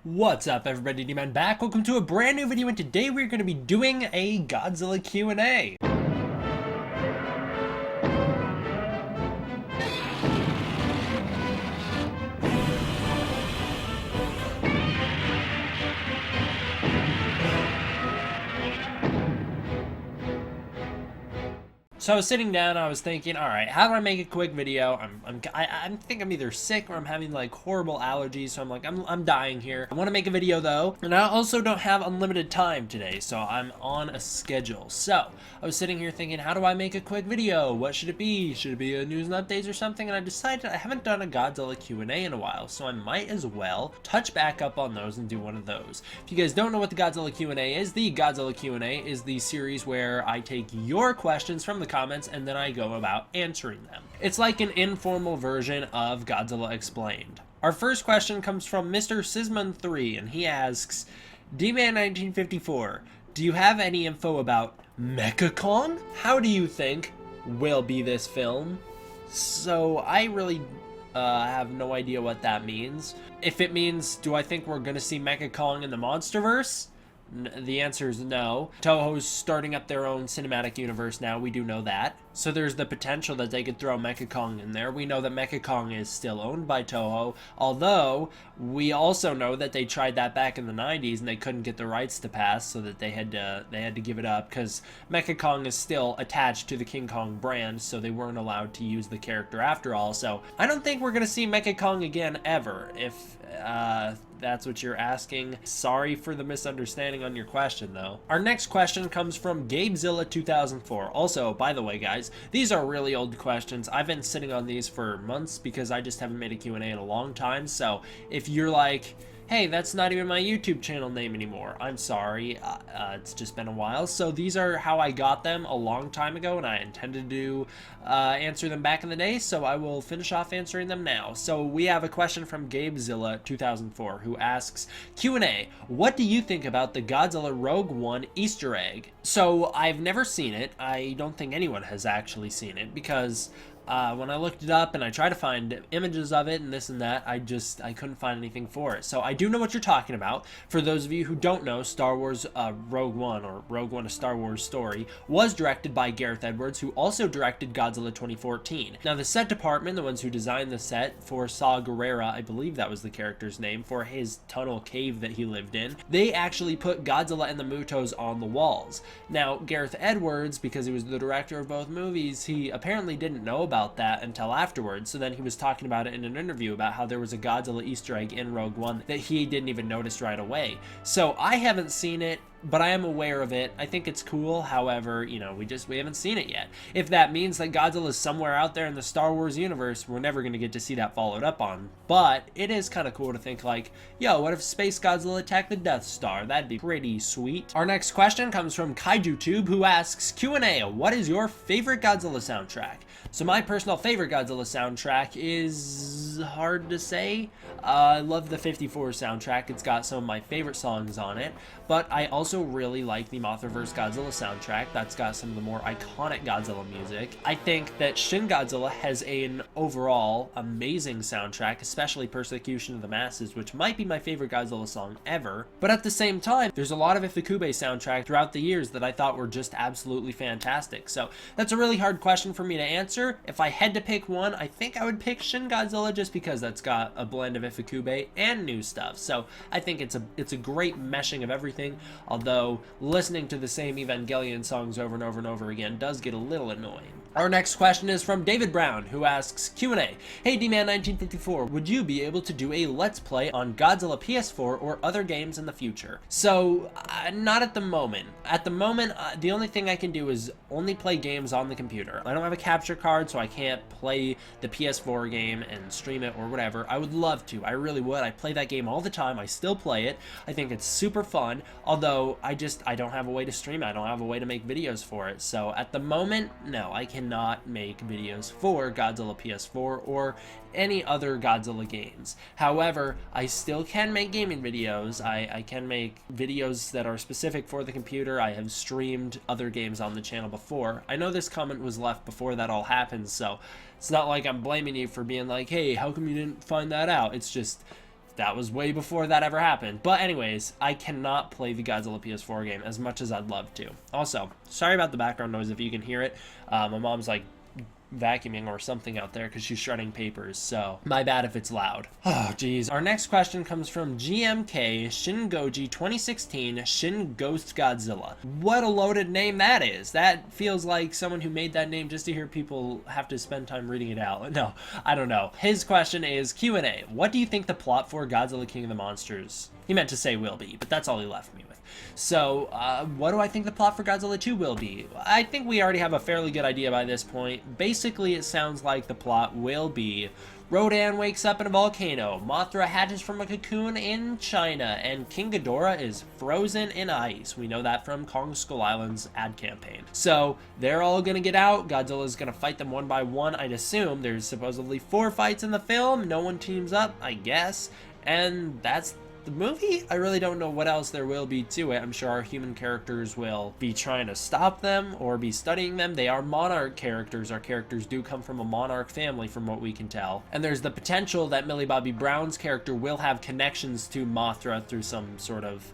What's up, everybody? D Man back. Welcome to a brand new video, and today we're going to be doing a Godzilla Q and A. So I was sitting down, I was thinking, all right, how do I make a quick video? I think I'm either sick or I'm having like horrible allergies, so I'm dying here. I want to make a video though, and I also don't have unlimited time today, so I'm on a schedule. So I was sitting here thinking, how do I make a quick video? What should it be? Should it be a news and updates or something? And I decided I haven't done a Godzilla Q and A in a while, so I might as well touch back up on those and do one of those. If you guys don't know what the Godzilla Q and A is, the Godzilla Q and A is the series where I take your questions from the comments and then I go about answering them. It's like an informal version of Godzilla Explained. Our first question comes from Mr. Sismon3, and he asks, Dman1954, do you have any info about MechaKong? How do you think will be this film? So I really have no idea what that means. If it means, do I think we're gonna see MechaKong in the MonsterVerse? The answer is no. Toho's starting up their own cinematic universe now, we do know that. So there's the potential that they could throw MechaKong in there. We know that MechaKong is still owned by Toho, although we also know that they tried that back in the 90s and they couldn't get the rights to pass, so that they had to give it up because MechaKong is still attached to the King Kong brand, so they weren't allowed to use the character after all. So I don't think we're gonna see MechaKong again ever, if that's what you're asking. Sorry for the misunderstanding on your question though. Our next question comes from Godzilla 2004. Also, by the way guys, these are really old questions. I've been sitting on these for months because I just haven't made a Q and A in a long time. So if you're like, hey, that's not even my YouTube channel name anymore, I'm sorry, it's just been a while. So these are how I got them a long time ago, and I intended to answer them back in the day, so I will finish off answering them now. So we have a question from Godzilla 2004 who asks, Q&A, what do you think about the Godzilla Rogue One Easter egg? So I've never seen it. I don't think anyone has actually seen it, because when I looked it up and I tried to find images of it and this and that, I couldn't find anything for it. So I do know what you're talking about. For those of you who don't know, Star Wars Rogue One, or Rogue One, a Star Wars story, was directed by Gareth Edwards, who also directed Godzilla 2014. Now the set department, the ones who designed the set for Saw Gerrera, I believe that was the character's name, for his tunnel cave that he lived in, they actually put Godzilla and the Mutos on the walls. Now Gareth Edwards, because he was the director of both movies, he apparently didn't know about that until afterwards. So then he was talking about it in an interview about how there was a Godzilla Easter egg in Rogue One that he didn't even notice right away. So I haven't seen it, but I am aware of it. I think it's cool. However, you know, we haven't seen it yet. If that means that Godzilla is somewhere out there in the Star Wars universe, we're never going to get to see that followed up on. But it is kind of cool to think like, yo, what if Space Godzilla attacked the Death Star? That'd be pretty sweet. Our next question comes from Kaiju Tube, who asks, Q&A, what is your favorite Godzilla soundtrack? So my personal favorite Godzilla soundtrack is hard to say. I love the 54 soundtrack. It's got some of my favorite songs on it, but I also really like the MonsterVerse Godzilla soundtrack. That's got some of the more iconic Godzilla music. I think that Shin Godzilla has an overall amazing soundtrack, especially Persecution of the Masses, which might be my favorite Godzilla song ever. But at the same time, there's a lot of Ifukube soundtrack throughout the years that I thought were just absolutely fantastic. So that's a really hard question for me to answer. If I had to pick one, I think I would pick Shin Godzilla, just because that's got a blend of Ifukube and new stuff. So I think it's a great meshing of everything, although listening to the same Evangelion songs over and over and over again does get a little annoying. Our next question is from David Brown, who asks, Q&A, hey D-Man1954, would you be able to do a Let's Play on Godzilla PS4 or other games in the future? So, not at the moment. At the moment, the only thing I can do is only play games on the computer. I don't have a capture card, so I can't play the PS4 game and stream it or whatever. I would love to. I really would. I play that game all the time. I still play it. I think it's super fun, although I don't have a way to stream it. I don't have a way to make videos for it. So at the moment, no, I cannot make videos for Godzilla PS4 or any other Godzilla games. However, I still can make gaming videos. I can make videos that are specific for the computer. I have streamed other games on the channel before. I know this comment was left before that all happened, so it's not like I'm blaming you for being like, hey, how come you didn't find that out? It's just, that was way before that ever happened. But anyways, I cannot play the Godzilla PS4 game as much as I'd love to. Also, sorry about the background noise if you can hear it. My mom's like vacuuming or something out there because she's shredding papers, so my bad if it's loud. Oh geez. Our next question comes from GMK Shingoji 2016 Shin Ghost Godzilla. What a loaded name that is. That feels like someone who made that name just to hear people have to spend time reading it out. No, I don't know. His question is Q and A. What do you think the plot for Godzilla King of the Monsters, he meant to say will be, but that's all he left me with. So, what do I think the plot for Godzilla 2 will be? I think we already have a fairly good idea by this point. Basically, it sounds like the plot will be Rodan wakes up in a volcano, Mothra hatches from a cocoon in China, and King Ghidorah is frozen in ice. We know that from Kong Skull Island's ad campaign. So, they're all gonna get out, Godzilla's gonna fight them one by one, I'd assume. There's supposedly 4 fights in the film, no one teams up, I guess, and that's the movie. I really don't know what else there will be to it. I'm sure our human characters will be trying to stop them or be studying them. They are monarch characters. Our characters do come from a monarch family from what we can tell. And there's the potential that Millie Bobby Brown's character will have connections to Mothra through some sort of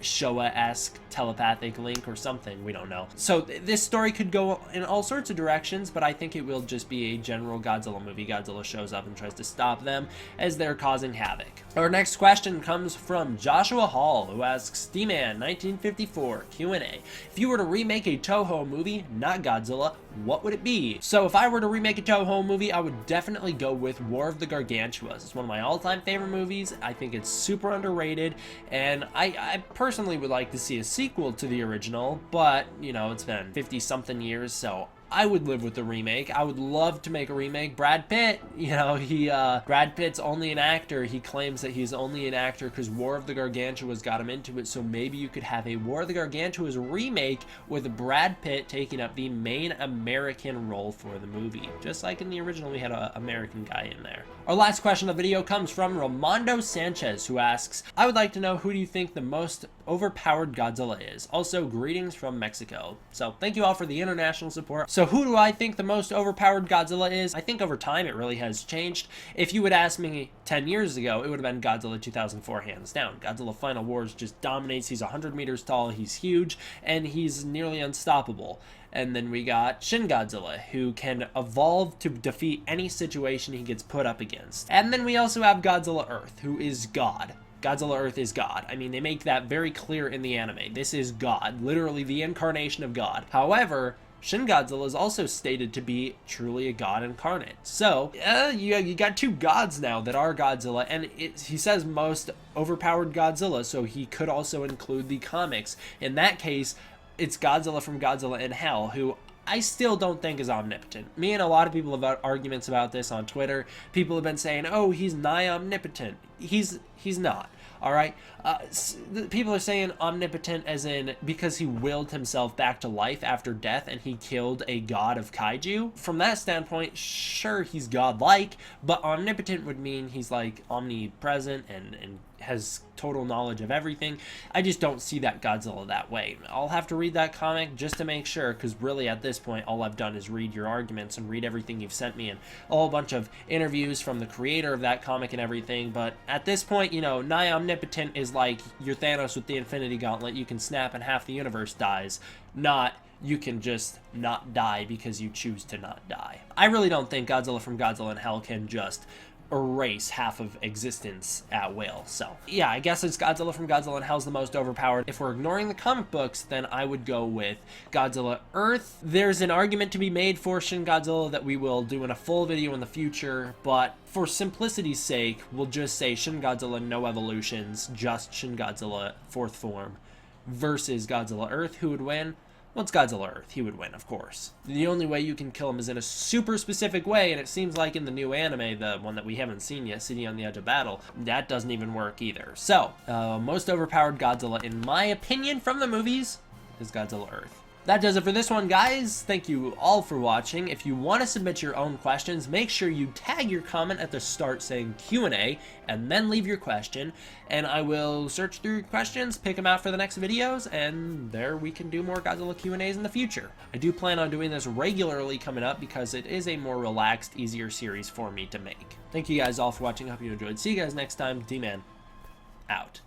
Showa-esque telepathic link or something, we don't know. So this story could go in all sorts of directions, but I think it will just be a general Godzilla movie. Godzilla shows up and tries to stop them as they're causing havoc. Our next question comes from Joshua Hall, who asks, Dman1954 Q and A. If you were to remake a Toho movie, not Godzilla, what would it be? So if I were to remake a Toho movie, I would definitely go with War of the Gargantuas. It's one of my all-time favorite movies. I think it's super underrated, and I personally would like to see a sequel to the original, but, you know, it's been 50-something years, so I would live with the remake. I would love to make a remake. Brad Pitt, you know, Brad Pitt's only an actor. He claims that he's only an actor because War of the Gargantuas got him into it, so maybe you could have a War of the Gargantuas remake with Brad Pitt taking up the main American role for the movie. Just like in the original, we had an American guy in there. Our last question of the video comes from Ramondo Sanchez, who asks, I would like to know, who do you think the most overpowered Godzilla is? Also, greetings from Mexico. So thank you all for the international support. So who do I think the most overpowered Godzilla is? I think over time it really has changed. If you would ask me 10 years ago, it would have been Godzilla 2004 hands down. Godzilla Final Wars just dominates. He's 100 meters tall, he's huge, and he's nearly unstoppable. And then we got Shin Godzilla, who can evolve to defeat any situation he gets put up against. And then we also have Godzilla Earth, who is God. Godzilla Earth is God. I mean, they make that very clear in the anime. This is God, literally the incarnation of God. However, Shin Godzilla is also stated to be truly a god incarnate. So, you got 2 gods now that are Godzilla, and he says most overpowered Godzilla, so he could also include the comics. In that case, it's Godzilla from Godzilla in Hell, who I still don't think is omnipotent. Me and a lot of people have had arguments about this on Twitter. People have been saying, oh, he's nigh omnipotent. He's not. All right, people are saying omnipotent as in because he willed himself back to life after death and he killed a god of kaiju. From that standpoint, sure, he's godlike, but omnipotent would mean he's like omnipresent and has total knowledge of everything. I just don't see that Godzilla that way. I'll have to read that comic just to make sure, because really at this point all I've done is read your arguments and read everything you've sent me and a whole bunch of interviews from the creator of that comic and everything. But at this point, you know, nigh omnipotent is like your Thanos with the Infinity Gauntlet. You can snap and half the universe dies, not you can just not die because you choose to not die. I really don't think Godzilla from Godzilla in Hell can just erase half of existence at will. So yeah, I guess it's Godzilla from Godzilla in Hell's the most overpowered. If we're ignoring the comic books, then I would go with Godzilla Earth. There's an argument to be made for Shin Godzilla that we will do in a full video in the future, but for simplicity's sake, we'll just say Shin Godzilla no evolutions, just Shin Godzilla 4th form versus Godzilla Earth. Who would win? Well, it's Godzilla Earth. He would win, of course. The only way you can kill him is in a super specific way, and it seems like in the new anime, the one that we haven't seen yet, City on the Edge of Battle, that doesn't even work either. So, most overpowered Godzilla, in my opinion, from the movies, is Godzilla Earth. That does it for this one, guys. Thank you all for watching. If you want to submit your own questions, make sure you tag your comment at the start saying Q&A, and then leave your question, and I will search through questions, pick them out for the next videos, and there we can do more Godzilla Q&As in the future. I do plan on doing this regularly coming up because it is a more relaxed, easier series for me to make. Thank you guys all for watching. I hope you enjoyed. See you guys next time. D-Man, out.